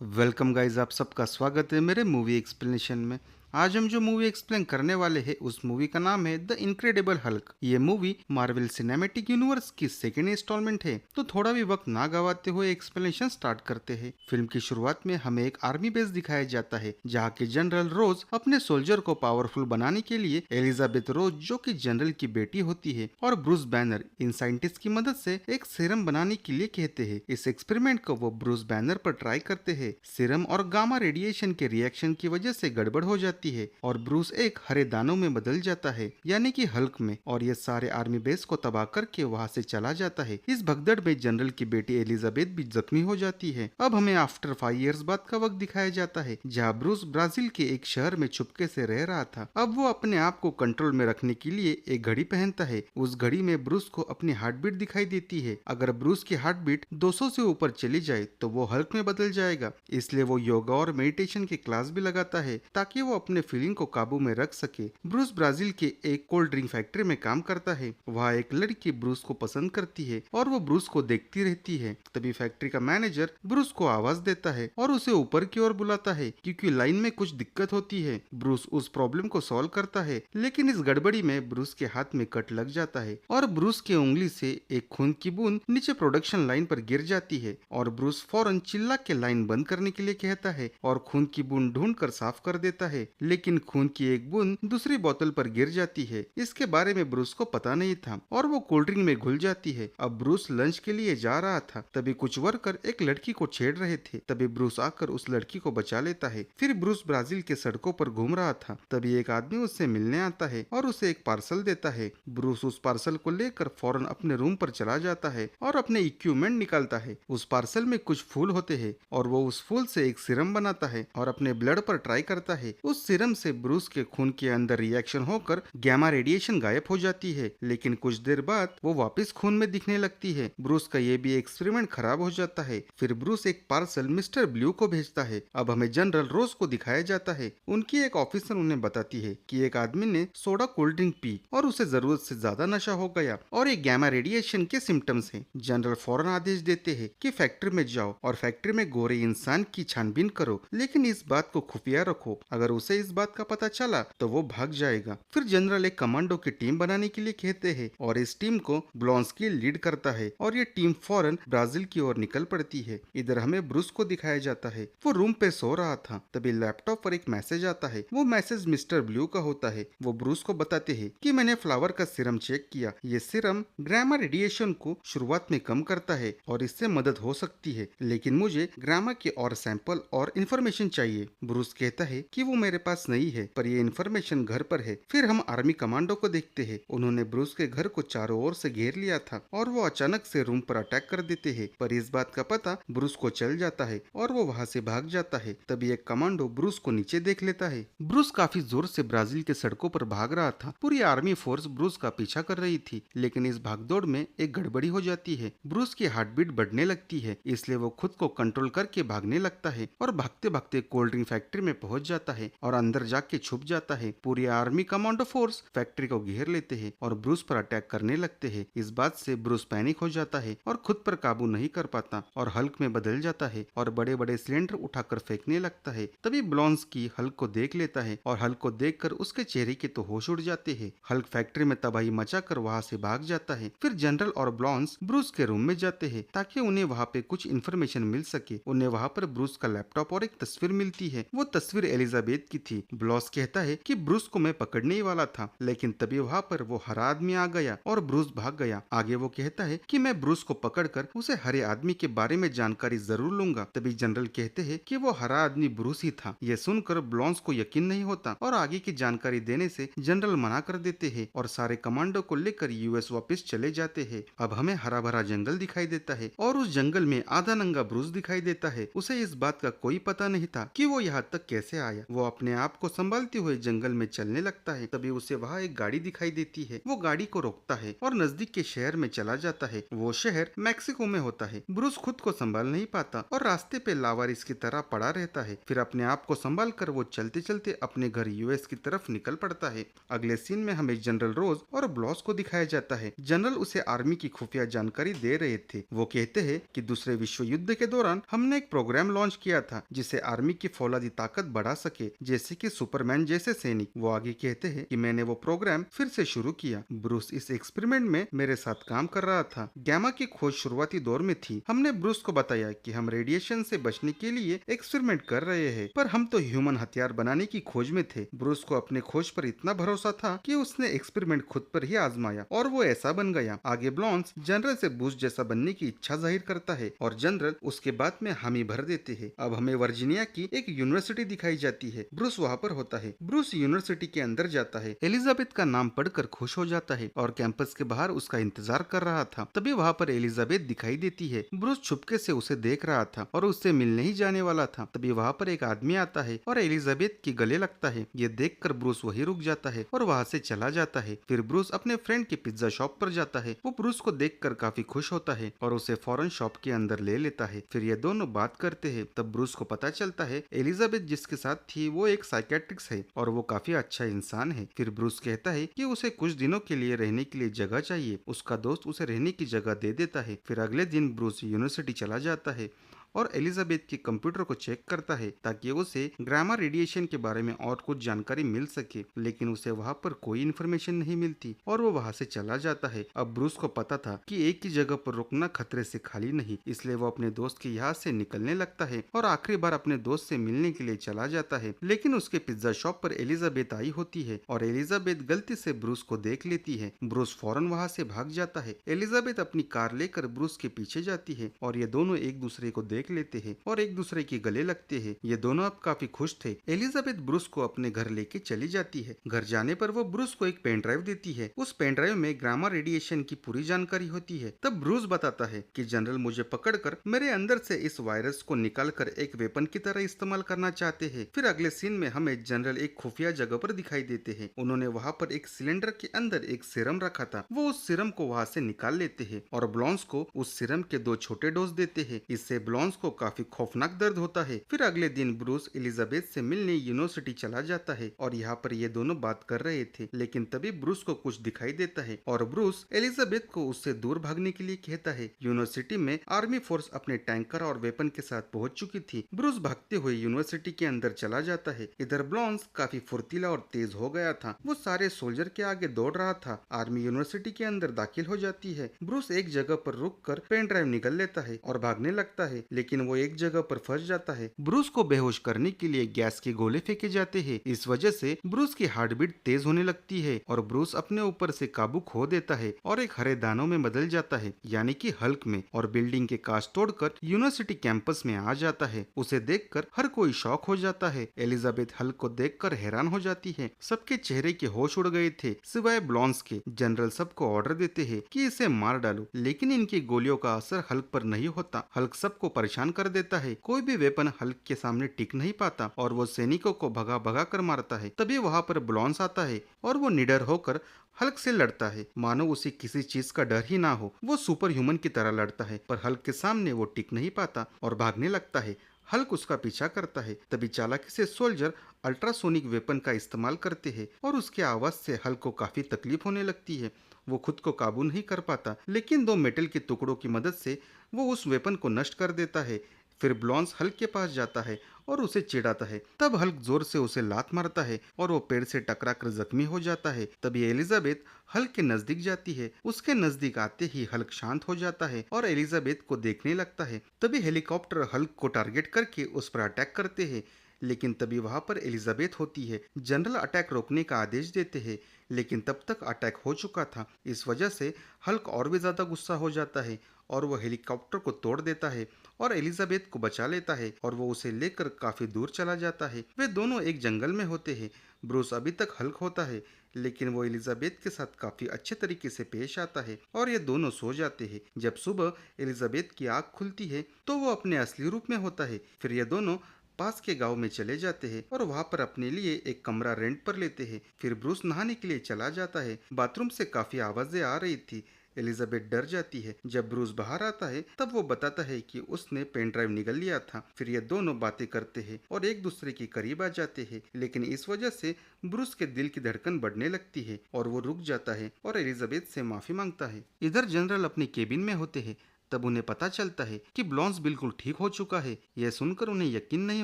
Welcome guys, आप सबका स्वागत है मेरे मूवी एक्सप्लेनेशन में। आज हम जो मूवी एक्सप्लेन करने वाले हैं उस मूवी का नाम है द इनक्रेडिबल हल्क। ये मूवी मार्वल सिनेमैटिक यूनिवर्स की सेकेंड इंस्टॉलमेंट है। तो थोड़ा भी वक्त ना गवाते हुए एक्सप्लेनेशन स्टार्ट करते हैं। फिल्म की शुरुआत में हमें एक आर्मी बेस दिखाया जाता है जहाँ के जनरल रोज अपने सोल्जर को पावरफुल बनाने के लिए एलिजाबेथ रोज, जो कि जनरल की बेटी होती है, और ब्रूस बैनर इन साइंटिस्ट की मदद से एक सीरम बनाने के लिए कहते हैं। इस एक्सपेरिमेंट को वो ब्रूस बैनर पर ट्राई करते हैं। सीरम और गामा रेडिएशन के रिएक्शन की वजह से गड़बड़ हो जाती है और ब्रूस एक हरे दानों में बदल जाता है, यानी कि हल्क में, और ये सारे आर्मी बेस को तबाह करके वहाँ से चला जाता है। इस भगदड़ में जनरल की बेटी एलिजाबेथ भी जख्मी हो जाती है। अब हमें आफ्टर 5 इयर्स बाद का वक्त दिखाया जाता है जहाँ ब्रूस ब्राजील के एक शहर में छुपके से रह रहा था। अब वो अपने आप को कंट्रोल में रखने के लिए एक घड़ी पहनता है। उस घड़ी में ब्रूस को अपनी हार्ट बीट दिखाई देती है। अगर ब्रूस की हार्ट बीट 200 से ऊपर चली जाए तो वो हल्क में बदल जाएगा। इसलिए वो योगा और मेडिटेशन की क्लास भी लगाता है ताकि वो अपने फीलिंग को काबू में रख सके। ब्रूस ब्राजील के एक कोल्ड ड्रिंक फैक्ट्री में काम करता है। वहाँ एक लड़की ब्रूस को पसंद करती है और वो ब्रूस को देखती रहती है। तभी फैक्ट्री का मैनेजर ब्रूस को आवाज देता है और उसे ऊपर की ओर बुलाता है क्योंकि लाइन में कुछ दिक्कत होती है। ब्रूस उस प्रॉब्लम को सॉल्व करता है, लेकिन इस गड़बड़ी में ब्रूस के हाथ में कट लग जाता है और ब्रूस के उंगली से एक खून की बूंद नीचे प्रोडक्शन लाइन पर गिर जाती है और ब्रूस फौरन चिल्ला के लाइन बंद करने के लिए कहता है और खून की बूंद ढूंढ कर साफ कर देता है। लेकिन खून की एक बूंद दूसरी बोतल पर गिर जाती है। इसके बारे में ब्रूस को पता नहीं था और वो कोल्ड ड्रिंक में घुल जाती है। अब ब्रूस लंच के लिए जा रहा था, तभी कुछ वर्कर एक लड़की को छेड़ रहे थे। तभी ब्रूस आकर उस लड़की को बचा लेता है। फिर ब्रूस ब्राजील के सड़कों पर घूम रहा था, तभी एक आदमी उससे मिलने आता है और उसे एक पार्सल देता है। ब्रूस उस पार्सल को लेकर फौरन अपने रूम पर चला जाता है और अपने इक्विपमेंट निकालता है। उस पार्सल में कुछ फूल होते हैं और वो उस फूल से एक सीरम बनाता है और अपने ब्लड पर ट्राई करता है। उस सीरम से ब्रूस के खून के अंदर रिएक्शन होकर गैमा रेडिएशन गायब हो जाती है, लेकिन कुछ देर बाद वो वापस खून में दिखने लगती है। ब्रूस का ये भी एक्सपेरिमेंट खराब हो जाता है। फिर ब्रूस एक पार्सल मिस्टर ब्लू को भेजता है। अब हमें जनरल रोज को दिखाया जाता है। उनकी एक ऑफिसर उन्हें बताती है कि एक आदमी ने सोडा कोल्ड ड्रिंक पी और उसे जरूरत से ज्यादा नशा हो गया और ये गैमा रेडिएशन के सिम्टम्स हैं। जनरल फौरन आदेश देते हैं कि फैक्ट्री में जाओ और फैक्ट्री में गोरे इंसान की छानबीन करो, लेकिन इस बात को खुफिया रखो। अगर उसे इस बात का पता चला तो वो भाग जाएगा। फिर जनरल एक कमांडो की टीम बनाने के लिए कहते हैं और इस टीम को ब्लॉन्स्की लीड करता है और ये टीम फौरन ब्राजील की ओर निकल पड़ती है। इधर हमें ब्रूस को दिखाया जाता है। वो रूम पे सो रहा था, तभी लैपटॉप पर एक मैसेज आता है। वो मैसेज मिस्टर ब्लू का होता है। वो ब्रूस को बताते हैं कि मैंने फ्लावर का सीरम चेक किया। ये सीरम ग्रामा रेडिएशन को शुरुआत में कम करता है और इससे मदद हो सकती है, लेकिन मुझे ग्रामा के और सैंपल और इन्फॉर्मेशन चाहिए। ब्रूस कहता है कि वो मेरे पास नहीं है, पर ये इन्फॉर्मेशन घर पर है। फिर हम आर्मी कमांडो को देखते हैं। उन्होंने ब्रूस के घर को चारों ओर से घेर लिया था और वो अचानक से रूम पर अटैक कर देते हैं, पर इस बात का पता ब्रूस को चल जाता है और वो वहाँ से भाग जाता है। तभी एक कमांडो ब्रूस को नीचे देख लेता है। ब्रूस काफी जोर से ब्राजील के सड़कों पर भाग रहा था। पूरी आर्मी फोर्स ब्रूस का पीछा कर रही थी, लेकिन इस भागदौड़ में एक गड़बड़ी हो जाती है। ब्रूस की हार्ट बीट बढ़ने लगती है, इसलिए वो खुद को कंट्रोल करके भागने लगता है और भागते भागते कोल्ड ड्रिंक फैक्ट्री में पहुंच जाता है और अंदर जाके छुप जाता है। पूरी आर्मी कमांडो फोर्स फैक्ट्री को घेर लेते हैं और ब्रूस पर अटैक करने लगते हैं। इस बात से ब्रूस पैनिक हो जाता है और खुद पर काबू नहीं कर पाता और हल्क में बदल जाता है और बड़े बड़े सिलेंडर उठाकर फेंकने लगता है। तभी ब्लॉन्स्की हल्क को देख लेता है और हल्क को देखकर उसके चेहरे के तो होश उड़ जाते हैं। हल्क फैक्ट्री में तबाही मचाकर वहाँ से भाग जाता है। फिर जनरल और ब्लॉन्स ब्रूस के रूम में जाते हैं ताकि उन्हें वहाँ पे कुछ इन्फॉर्मेशन मिल सके। उन्हें वहाँ पर ब्रूस का लैपटॉप और एक तस्वीर मिलती है। वो तस्वीर एलिजाबेथ की थी। ब्लॉस कहता है कि ब्रूस को मैं पकड़ने ही वाला था, लेकिन तभी वहाँ पर वो हरा आदमी आ गया और ब्रूस भाग गया। आगे वो कहता है कि मैं ब्रूस को पकड़कर उसे हरे आदमी के बारे में जानकारी जरूर लूंगा। तभी जनरल कहते हैं कि वो हरा आदमी ब्रूस ही था। यह सुनकर ब्लॉन्स को यकीन नहीं होता और आगे की जानकारी देने से जनरल मना कर देते हैं और सारे कमांडो को लेकर यूएस वापस चले जाते हैं। अब हमें हरा भरा जंगल दिखाई देता है और उस जंगल में आधा नंगा ब्रूस दिखाई देता है। उसे इस बात का कोई पता नहीं था कि वो यहाँ तक कैसे आया। वो अपने अपने आप को संभालते हुए जंगल में चलने लगता है। तभी उसे वहाँ एक गाड़ी दिखाई देती है। वो गाड़ी को रोकता है और नजदीक के शहर में चला जाता है। वो शहर मैक्सिको में होता है। ब्रूस खुद को संभाल नहीं पाता और रास्ते पे लावारिस की तरह पड़ा रहता है। फिर अपने आप को संभाल कर वो चलते चलते अपने घर यूएस की तरफ निकल पड़ता है। अगले सीन में हमें जनरल रोज और ब्लॉस को दिखाया जाता है। जनरल उसे आर्मी की खुफिया जानकारी दे रहे थे। वो कहते हैं कि दूसरे विश्व युद्ध के दौरान हमने एक प्रोग्राम लॉन्च किया था जिसे आर्मी की फौलादी ताकत बढ़ा सके, जैसे कि सुपरमैन जैसे सैनिक। वो आगे कहते हैं कि मैंने वो प्रोग्राम फिर से शुरू किया। ब्रूस इस एक्सपेरिमेंट में मेरे साथ काम कर रहा था। गैमा की खोज शुरुआती दौर में थी। हमने ब्रूस को बताया कि हम रेडिएशन से बचने के लिए एक्सपेरिमेंट कर रहे हैं, पर हम तो ह्यूमन हथियार बनाने की खोज में थे। ब्रूस को अपने खोज पर इतना भरोसा था कि उसने एक्सपेरिमेंट खुद पर ही आजमाया और वो ऐसा बन गया। आगे ब्लॉन्स जनरल से ब्रूस जैसा बनने की इच्छा जाहिर करता है और जनरल उसके बाद में हामी भर देते हैं। अब हमें वर्जीनिया की एक यूनिवर्सिटी दिखाई जाती है। ब्रूस वहाँ पर होता है। ब्रूस यूनिवर्सिटी के अंदर जाता है। एलिजाबेथ का नाम पढ़कर खुश हो जाता है और कैंपस के बाहर उसका इंतजार कर रहा था। तभी वहाँ पर एलिजाबेथ दिखाई देती है। ब्रूस छुपके से उसे देख रहा था और उससे मिलने ही जाने वाला था। तभी वहाँ पर एक आदमी आता है और एलिजाबेथ के गले लगता है। ये देखकर ब्रूस वही रुक जाता है और वहाँ से चला जाता है। फिर ब्रूस अपने फ्रेंड के पिज्जा शॉप पर जाता है। वो ब्रूस को देखकर काफी खुश होता है और उसे फौरन शॉप के अंदर ले लेता है। फिर ये दोनों बात करते हैं। तब ब्रूस को पता चलता है एलिजाबेथ जिसके साथ थी वो एक साइकेट्रिक्स है और वो काफी अच्छा इंसान है। फिर ब्रूस कहता है कि उसे कुछ दिनों के लिए रहने के लिए जगह चाहिए। उसका दोस्त उसे रहने की जगह दे देता है। फिर अगले दिन ब्रूस यूनिवर्सिटी चला जाता है और एलिजाबेथ के कंप्यूटर को चेक करता है ताकि उसे ग्रामा रेडिएशन के बारे में और कुछ जानकारी मिल सके, लेकिन उसे वहाँ पर कोई इन्फॉर्मेशन नहीं मिलती और वो वहाँ से चला जाता है। अब ब्रूस को पता था कि एक ही जगह पर रुकना खतरे से खाली नहीं, इसलिए वो अपने दोस्त के यहाँ से निकलने लगता है और आखिरी बार अपने दोस्त से मिलने के लिए चला जाता है। लेकिन उसके पिज्जा शॉप पर एलिजाबेथ आई होती है और एलिजाबेथ गलती से ब्रूस को देख लेती है। ब्रूस फौरन वहाँ से भाग जाता है। एलिजाबेथ अपनी कार लेकर ब्रूस के पीछे जाती है और ये दोनों एक दूसरे को देख लेते हैं और एक दूसरे के गले लगते हैं। ये दोनों अब काफी खुश थे। एलिजाबेथ ब्रूस को अपने घर लेके चली जाती है। घर जाने पर वो ब्रूस को एक पेन ड्राइव देती है। उस पेन ड्राइव में ग्रामा रेडिएशन की पूरी जानकारी होती है। तब ब्रूस बताता है कि जनरल मुझे पकड़कर मेरे अंदर से इस वायरस को निकालकर एक वेपन की तरह इस्तेमाल करना चाहते हैं। फिर अगले सीन में हमें जनरल एक खुफिया जगह पर दिखाई देते हैं। उन्होंने वहाँ पर एक सिलेंडर के अंदर एक सीरम रखा था। वो उस सीरम को वहाँ से निकाल लेते हैं और ब्लॉन्स को उस सीरम के 2 छोटे डोज देते हैं। इससे ब्लॉन्स को काफी खौफनाक दर्द होता है। फिर अगले दिन ब्रूस एलिजाबेथ से मिलने यूनिवर्सिटी चला जाता है और यहाँ पर ये दोनों बात कर रहे थे, लेकिन तभी ब्रूस को कुछ दिखाई देता है और ब्रूस एलिजाबेथ को उससे दूर भागने के लिए कहता है। यूनिवर्सिटी में आर्मी फोर्स अपने टैंकर और वेपन के साथ पहुंच चुकी थी। ब्रूस भागते हुए यूनिवर्सिटी के अंदर चला जाता है। इधर ब्लॉन्स काफी फुर्तीला और तेज हो गया था। वो सारे सोल्जर के आगे दौड़ रहा था। आर्मी यूनिवर्सिटी के अंदर दाखिल हो जाती है। ब्रूस एक जगह पर रुककर पेन ड्राइव निकल लेता है और भागने लगता है, लेकिन वो एक जगह पर फंस जाता है। ब्रूस को बेहोश करने के लिए गैस के गोले फेंके जाते हैं। इस वजह से ब्रूस की हार्ट बीट तेज होने लगती है और ब्रूस अपने ऊपर से काबू खो देता है और एक हरे दानों में बदल जाता है, यानी कि हल्क में, और बिल्डिंग के कांच तोड़कर यूनिवर्सिटी कैंपस में आ जाता है। उसे देखकर हर कोई शॉक हो जाता है। एलिजाबेथ हल्क को देखकर हैरान हो जाती है। सबके चेहरे के होश उड़ गए थे सिवाय ब्लॉन्स के। जनरल सबको ऑर्डर देते हैं कि इसे मार डालो, लेकिन इनकी गोलियों का असर हल्क पर नहीं होता। हल्क सबको परेशान कर देता है। कोई भी वेपन हल्क के सामने टिक नहीं पाता और वो सैनिकों को भगा भगा कर मारता है। तभी वहाँ पर ब्लॉन्स आता है और वो निडर होकर हल्क से लड़ता है, मानो उसे किसी चीज का डर ही ना हो। वो सुपर ह्यूमन की तरह लड़ता है, पर हल्क के सामने वो टिक नहीं पाता और भागने लगता है। हल्क उसका पीछा करता है। तभी चालाकी से सोल्जर अल्ट्रासोनिक वेपन का इस्तेमाल करते हैं और उसके आवाज से हल्क को काफी तकलीफ होने लगती है। वो खुद को काबू नहीं कर पाता, लेकिन 2 मेटल के टुकड़ों की मदद से वो उस वेपन को नष्ट कर देता है। फिर ब्लॉन्स हल्क के पास जाता है और उसे चिढ़ाता है। तब हल्क जोर से उसे लात मारता है और वो पेड़ से टकराकर जख्मी हो जाता है। तभी एलिजाबेथ हल्क के नजदीक जाती है। उसके नजदीक आते ही हल्क शांत हो जाता है और एलिजाबेथ को देखने लगता है। तभी हेलीकॉप्टर हल्क को टारगेट करके उस पर अटैक करते हैं, लेकिन तभी वहां पर एलिजाबेथ होती है। जनरल अटैक रोकने का आदेश देते हैं, लेकिन तब तक अटैक हो चुका था। इस वजह से हल्क और भी ज्यादा गुस्सा हो जाता है और वो हेलीकॉप्टर को तोड़ देता है और एलिजाबेथ को बचा लेता है और वो उसे लेकर काफी दूर चला जाता है। वे दोनों एक जंगल में होते हैं। ब्रूस अभी तक हल्क होता है, लेकिन वो एलिजाबेथ के साथ काफी अच्छे तरीके से पेश आता है और ये दोनों सो जाते हैं। जब सुबह एलिजाबेथ की आंख खुलती है तो वो अपने असली रूप में होता है। फिर ये दोनों पास के गांव में चले जाते हैं और वहां पर अपने लिए एक कमरा रेंट पर लेते हैं। फिर ब्रूस नहाने के लिए चला जाता है। बाथरूम से काफी आवाजें आ रही थी। एलिजाबेथ डर जाती है। जब ब्रूस बाहर आता है तब वो बताता है कि उसने पेन ड्राइव निगल लिया था। फिर ये दोनों बातें करते हैं और एक दूसरे के करीब आ जाते हैं, लेकिन इस वजह से ब्रूस के दिल की धड़कन बढ़ने लगती है और वो रुक जाता है और एलिजाबेथ से माफी मांगता है। इधर जनरल अपने केबिन में होते हैं। तब उन्हें पता चलता है कि ब्लॉन्स बिल्कुल ठीक हो चुका है। यह सुनकर उन्हें यकीन नहीं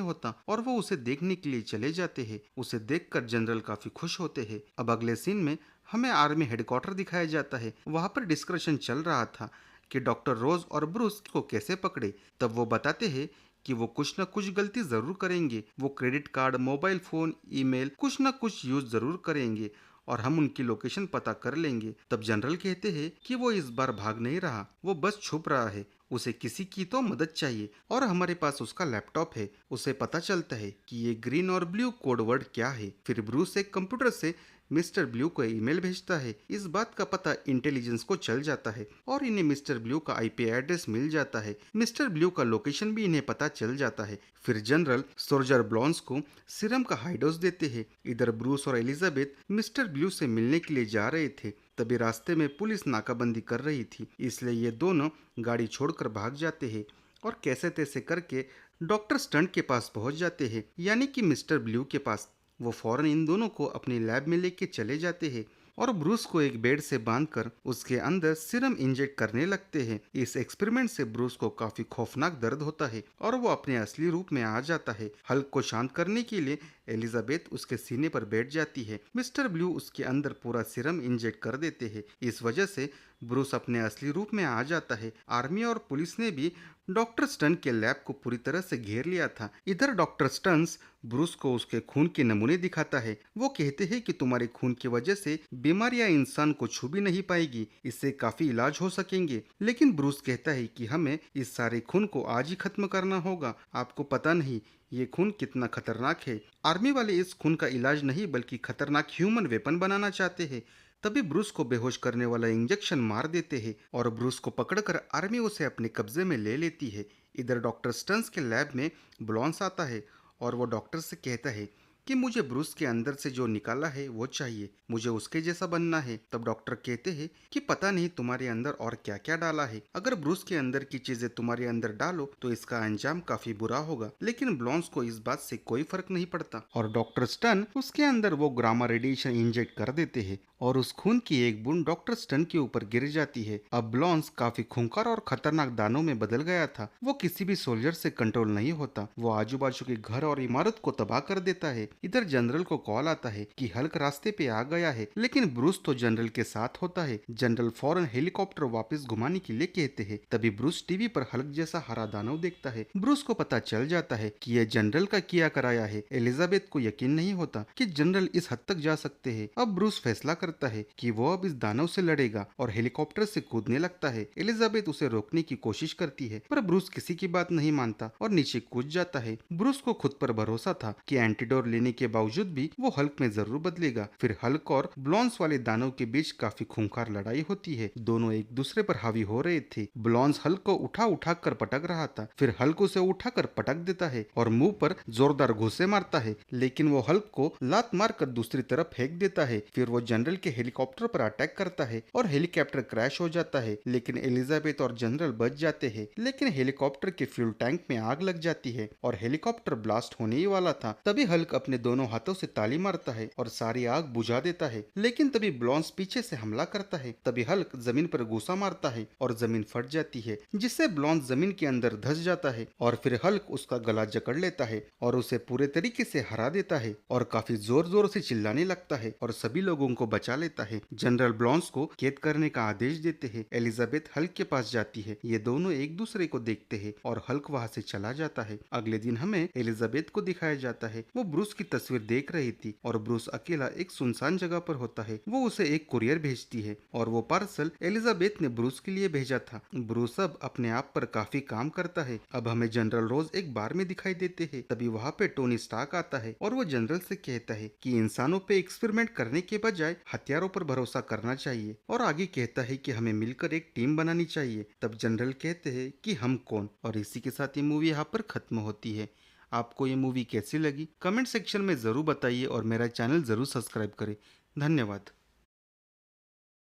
होता और वो उसे देखने के लिए चले जाते हैं। उसे देखकर जनरल काफी खुश होते हैं। अब अगले सीन में हमें आर्मी हेडक्वार्टर दिखाया जाता है। वहां पर डिस्कशन चल रहा था कि डॉक्टर रोज और ब्रूस को कैसे पकड़े। तब वो बताते हैं कि वो कुछ न कुछ गलती जरूर करेंगे। वो credit card, mobile phone, email कुछ न कुछ यूज जरूर करेंगे और हम उनकी लोकेशन पता कर लेंगे। तब जनरल कहते हैं कि वो इस बार भाग नहीं रहा, वो बस छुप रहा है। उसे किसी की तो मदद चाहिए और हमारे पास उसका लैपटॉप है। उसे पता चलता है कि ये ग्रीन और ब्लू कोड वर्ड क्या है। फिर ब्रूस एक कंप्यूटर से मिस्टर ब्लू को ईमेल भेजता है। इस बात का पता इंटेलिजेंस को चल जाता है और इन्हें मिस्टर ब्लू का आईपी एड्रेस मिल जाता है। मिस्टर ब्लू का लोकेशन भी इन्हें पता चल जाता है। फिर जनरल सोल्जर ब्लॉन्स को सीरम का हाई डोज देते हैं। इधर ब्रूस और एलिजाबेथ मिस्टर ब्लू से मिलने के लिए जा रहे थे। तभी रास्ते में पुलिस नाकाबंदी कर रही थी, इसलिए ये दोनों गाड़ी छोड़कर भाग जाते हैं और कैसे तैसे करके डॉक्टर स्टंट के पास पहुंच जाते हैं, यानी कि मिस्टर ब्लू के पास। वो फौरन इन दोनों को अपनी लैब में लेके चले जाते हैं और ब्रूस को एक बेड से बांधकर उसके अंदर सीरम इंजेक्ट करने लगते हैं। इस एक्सपेरिमेंट से ब्रूस को काफी खौफनाक दर्द होता है और वो अपने असली रूप में आ जाता है। हल्क को शांत करने के लिए एलिजाबेथ उसके सीने पर बैठ जाती है। मिस्टर ब्लू उसके अंदर पूरा सीरम इंजेक्ट कर देते हैं। इस वजह से ब्रूस अपने असली रूप में आ जाता है। आर्मी और पुलिस ने भी डॉक्टर स्टन के लैब को पूरी तरह से घेर लिया था। इधर डॉक्टर स्टन्स ब्रूस को उसके खून के नमूने दिखाता है। वो कहते हैं कि तुम्हारे खून की वजह से बीमारियां इंसान को छू भी नहीं पाएगी, इससे काफी इलाज हो सकेंगे। लेकिन ब्रूस कहता है कि हमें इस सारे खून को आज ही खत्म करना होगा। आपको पता नहीं ये खून कितना खतरनाक है। आर्मी वाले इस खून का इलाज नहीं बल्कि खतरनाक ह्यूमन वेपन बनाना चाहते हैं। तभी ब्रूस को बेहोश करने वाला इंजेक्शन मार देते हैं और ब्रूस को पकड़कर आर्मी उसे अपने कब्जे में ले लेती है। इधर डॉक्टर स्टन्स के लैब में ब्लॉन्स आता है और वो डॉक्टर से कहता है कि मुझे ब्रूस के अंदर से जो निकाला है वो चाहिए, मुझे उसके जैसा बनना है। तब डॉक्टर कहते हैं कि पता नहीं तुम्हारे अंदर और क्या क्या डाला है। अगर ब्रूस के अंदर की चीजें तुम्हारे अंदर डालो तो इसका अंजाम काफी बुरा होगा। लेकिन ब्लॉन्स को इस बात से कोई फर्क नहीं पड़ता और डॉक्टर स्टन उसके अंदर वो ग्रामा रेडिएशन इंजेक्ट कर देते हैं और उस खून की एक बूंद डॉक्टर स्टन के ऊपर गिर जाती है। अब ब्लॉन्स काफी खूंखार और खतरनाक दानों में बदल गया था। वो किसी भी सोल्जर से कंट्रोल नहीं होता। वो आजू बाजू के घर और इमारत को तबाह कर देता है। इधर जनरल को कॉल आता है कि हल्क रास्ते पे आ गया है, लेकिन ब्रूस तो जनरल के साथ होता है। जनरल फौरन हेलीकॉप्टर वापस घुमाने के लिए कहते हैं। तभी ब्रूस टीवी पर हल्क जैसा हरा दानव देखता है। ब्रूस को पता चल जाता है कि यह जनरल का किया कराया है। एलिजाबेथ को यकीन नहीं होता कि जनरल इस हद तक जा सकते हैं। अब ब्रूस फैसला करता है कि वो अब इस दानव से लड़ेगा और हेलीकॉप्टर से कूदने लगता है। एलिजाबेथ उसे रोकने की कोशिश करती है पर ब्रूस किसी की बात नहीं मानता और नीचे कूद जाता है। ब्रूस को खुद पर भरोसा था कि एंटीडोर लेने के बावजूद भी वो हल्क में जरूर बदलेगा। फिर हल्क और ब्लॉन्स वाले दानव के बीच काफी खूंखार लड़ाई होती है। दोनों एक दूसरे पर हावी हो रहे थे। ब्लॉन्स हल्क को उठा उठा कर पटक रहा था। फिर हल्क उसे उठा कर पटक देता है और मुंह पर जोरदार घूंसे मारता है, लेकिन वो हल्क को लात मार कर दूसरी तरफ फेंक देता है। फिर वो जनरल के हेलीकॉप्टर पर अटैक करता है और हेलीकॉप्टर क्रैश हो जाता है। लेकिन एलिजाबेथ और जनरल बच जाते हैं। लेकिन हेलीकॉप्टर के फ्यूल टैंक में आग लग जाती है और हेलीकॉप्टर ब्लास्ट होने ही वाला था। तभी हल्क अपने दोनों हाथों से ताली मारता है और सारी आग बुझा देता है। लेकिन तभी ब्लॉन्स पीछे से हमला करता है। तभी हल्क जमीन पर घुसा मारता है और जमीन फट जाती है, जिससे ब्लॉन्स जमीन के अंदर धंस जाता है और फिर हल्क उसका गला जकड़ लेता है और उसे पूरे तरीके से हरा देता है और काफी जोर जोर से चिल्लाने लगता है और सभी लोगों को बचा लेता है। जनरल ब्लॉन्स को कैद करने का आदेश देते हैं। एलिजाबेथ हल्क के पास जाती है। ये दोनों एक दूसरे को देखते हैं और हल्क वहाँ से चला जाता है। अगले दिन हमें एलिजाबेथ को दिखाया जाता है। वो ब्रूस की तस्वीर देख रही थी और ब्रूस अकेला एक सुनसान जगह पर होता है। वो उसे एक कुरियर भेजती है और वो पार्सल एलिजाबेथ ने ब्रूस के लिए भेजा था। ब्रूस अब अपने आप पर काफी काम करता है। अब हमें जनरल रोज एक बार में दिखाई देते हैं। तभी वहाँ पे टोनी स्टार्क आता है और वो जनरल से कहता है कि इंसानों पे एक्सपेरिमेंट करने के बजाय हथियारों पर भरोसा करना चाहिए और आगे कहता है कि हमें मिलकर एक टीम बनानी चाहिए। तब जनरल कहते हैं कि हम कौन, और इसी के साथ ये मूवी यहाँ पर खत्म होती है। आपको ये मूवी कैसी लगी कमेंट सेक्शन में ज़रूर बताइए और मेरा चैनल ज़रूर सब्सक्राइब करें। धन्यवाद।